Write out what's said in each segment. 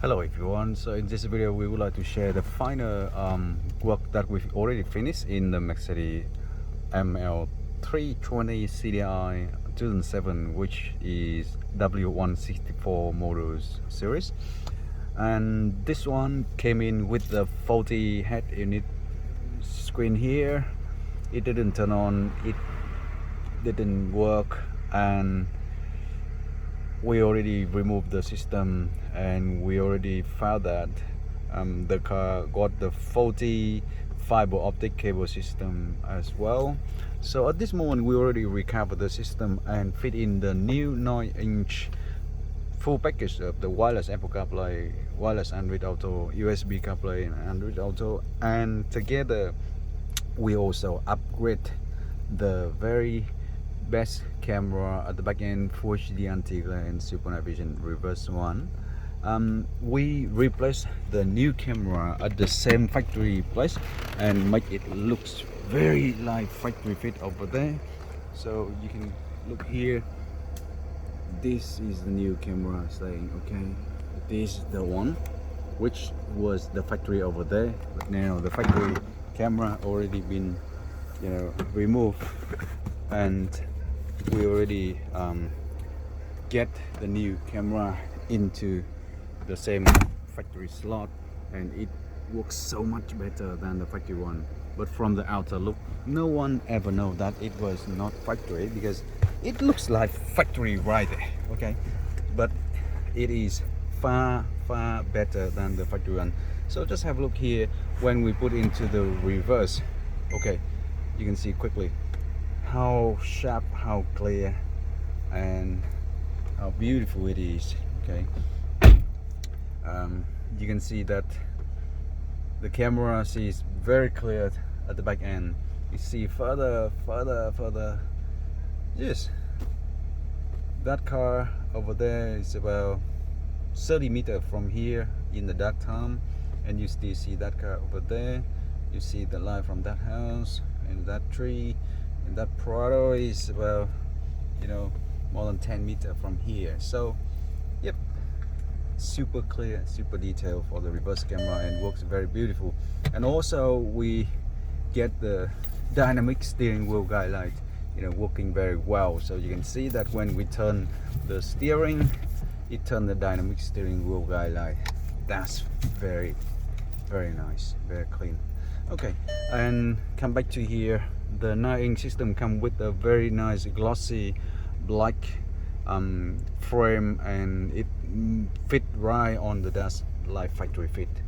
Hello everyone, so in this video we would like to share the final work that we've already finished in the Mercedes ML320 CDI 2007, which is W164 models series. And this one came in with the faulty head unit screen here. It didn't turn on, it didn't work, and we already removed the system, and we already found that the car got the faulty fiber optic cable system as well. So at this moment we already recovered the system and fit in the new 9-inch full package of the wireless Apple Carplay, wireless Android Auto, USB Carplay and Android Auto, and together we also upgrade the very best camera at the back end, Full HD anti-glare and Super Night Vision reverse one. We replaced the new camera at the same factory place and make it looks very like factory fit over there. So you can look here, this is the new camera saying okay, this is the one which was the factory over there, but now the factory camera already been removed, and we already get the new camera into the same factory slot, and it works so much better than the factory one. But from the outer look, no one ever know that it was not factory, because it looks like factory right there, okay, but it is far better than the factory one. So just have a look here. When we put into the reverse, okay, you can see quickly how sharp, how clear, and how beautiful it is. Okay, you can see that the camera sees very clear at the back end. You see further. Yes, that car over there is about 30 meters from here in the dark time, and you still see that car over there. You see the light from that house and that tree. And that Prado is about more than 10 meters from here. So yep, super clear, super detailed for the reverse camera, and works very beautiful. And also we get the dynamic steering wheel guide light working very well. So you can see that when we turn the steering, it turns the dynamic steering wheel guide light. That's very nice, very clean. Okay, and come back to here. The 9-inch system comes with a very nice glossy black frame, and it fit right on the dash like factory fit.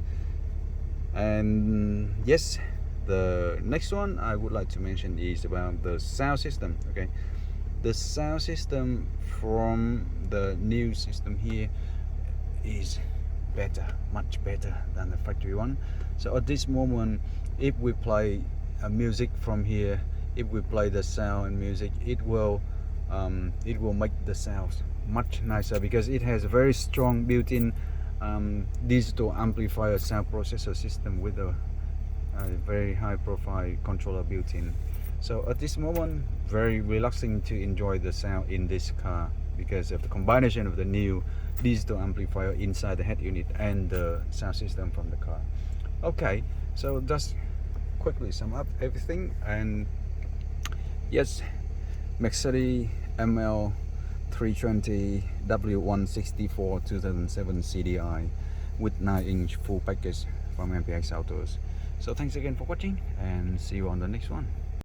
And yes, the next one I would like to mention is about the sound system. Okay, the sound system from the new system here is better, much better than the factory one. So at this moment, if we play music from here, if we play the sound and music, it will make the sounds much nicer, because it has a very strong built-in digital amplifier sound processor system with a very high profile controller built-in. So at this moment, very relaxing to enjoy the sound in this car, because of the combination of the new digital amplifier inside the head unit and the sound system from the car. Okay, so just quickly sum up everything. And yes, Mercedes ML320 W164 2007 CDI with 9-inch full package from MPX AUTOS. So thanks again for watching, and see you on the next one.